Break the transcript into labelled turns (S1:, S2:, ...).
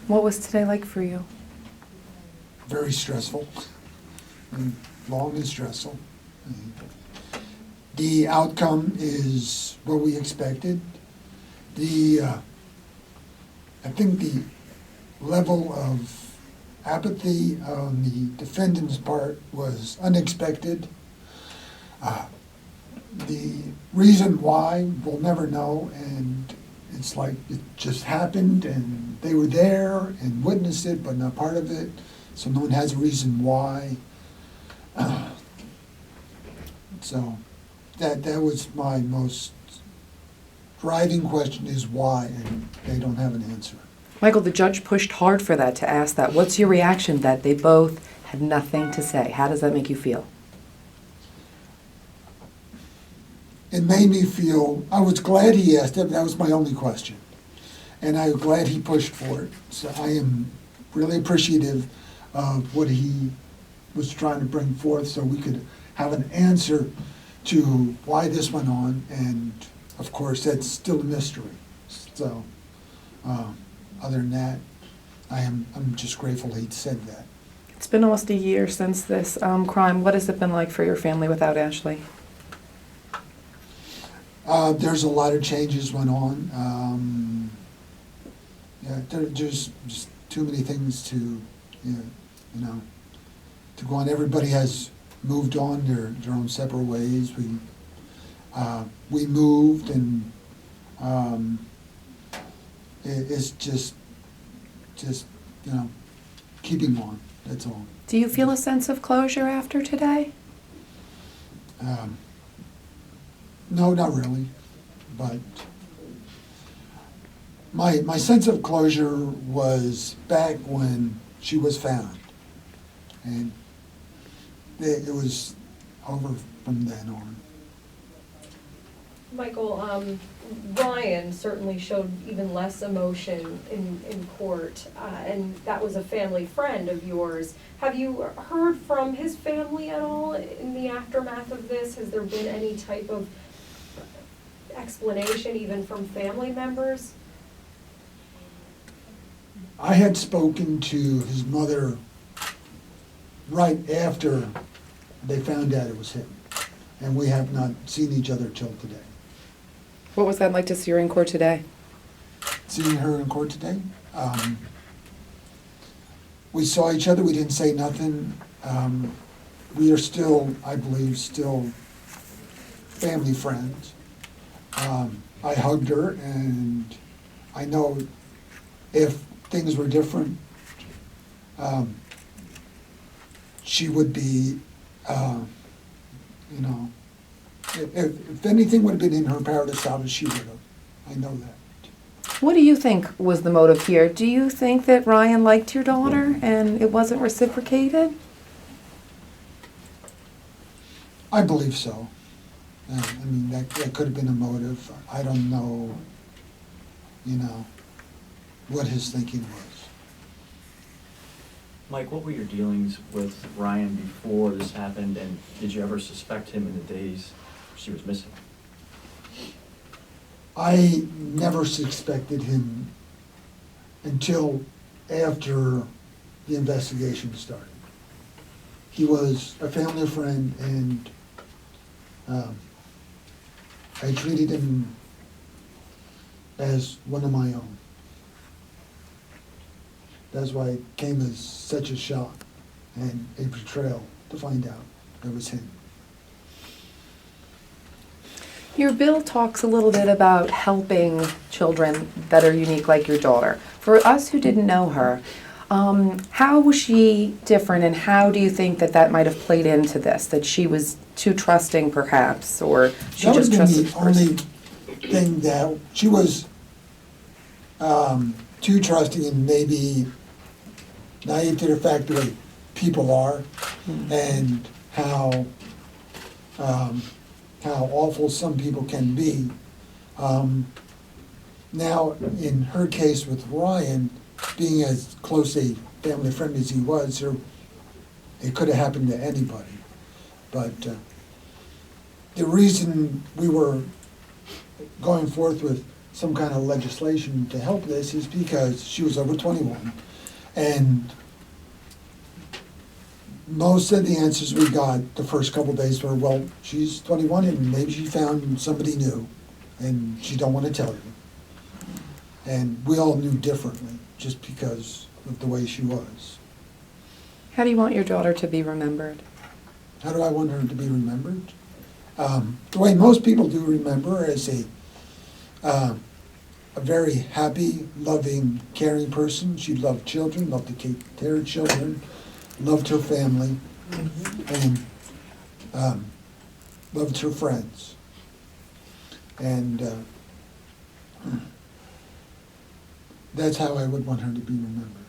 S1: What was today like for you?
S2: Very stressful, and long and stressful. And the outcome is what we expected. I think the level of apathy on the defendant's part was unexpected. The reason why, we'll never know, and it's like it just happened and they were there and witnessed it but not part of it, so no one has a reason why. So that was my most driving question, is why, and they don't have an answer.
S1: Michael, the judge pushed hard for that, to ask that. What's your reaction that they both had nothing to say? How does that make you feel?
S2: It made me feel, I was glad he asked it, but that was my only question. And I'm glad he pushed for it. So I am really appreciative of what he was trying to bring forth so we could have an answer to why this went on. And of course, that's still a mystery. So other than that, I'm just grateful he said that.
S1: It's been almost a year since this crime. What has it been like for your family without Ashley?
S2: There's a lot of changes went on. There's just too many things to, to go on. Everybody has moved on their own separate ways. We moved, and it's just keeping on. That's all.
S1: Do you feel a sense of closure after today?
S2: No, not really, but my sense of closure was back when she was found, and it was over from then on.
S3: Michael, Ryan certainly showed even less emotion in court, and that was a family friend of yours. Have you heard from his family at all in the aftermath of this? Has there been any type of explanation even from family members?
S2: I had spoken to his mother right after they found out it was him, and we have not seen each other till today.
S1: What was that like to see her in court today?
S2: Seeing her in court today, we saw each other, we didn't say nothing. We are still, I believe, still family friends. I hugged her, and I know if things were different, she would be, if anything would have been in her power to stop it, she would have. I know that.
S1: What do you think was the motive here? Do you think that Ryan liked your daughter and it wasn't reciprocated?
S2: I believe so. That could have been a motive. I don't know, what his thinking was.
S4: Mike, what were your dealings with Ryan before this happened, and did you ever suspect him in the days she was missing?
S2: I never suspected him until after the investigation started. He was a family friend, and I treated him as one of my own. That's why it came as such a shock and a betrayal to find out it was him.
S1: Your bill talks a little bit about helping children that are unique like your daughter. For us who didn't know her, how was she different, and how do you think that might have played into this? That she was too trusting perhaps, or she
S2: That
S1: just
S2: would have
S1: trusted
S2: been the only thing that she was too trusting and maybe naive to the fact the way people are, and how awful some people can be. Now, in her case with Ryan, being as close a family friend as he was, it could have happened to anybody. But the reason we were going forth with some kind of legislation to help this is because she was over 21. And most of the answers we got the first couple days were, well, she's 21 and maybe she found somebody new and she don't want to tell you. And we all knew differently just because of the way she was.
S1: How do you want your daughter to be remembered?
S2: How do I want her to be remembered? The way most people do remember her as a very happy, loving, caring person. She loved children, loved to take care of children, loved her family, and loved her friends. And that's how I would want her to be remembered.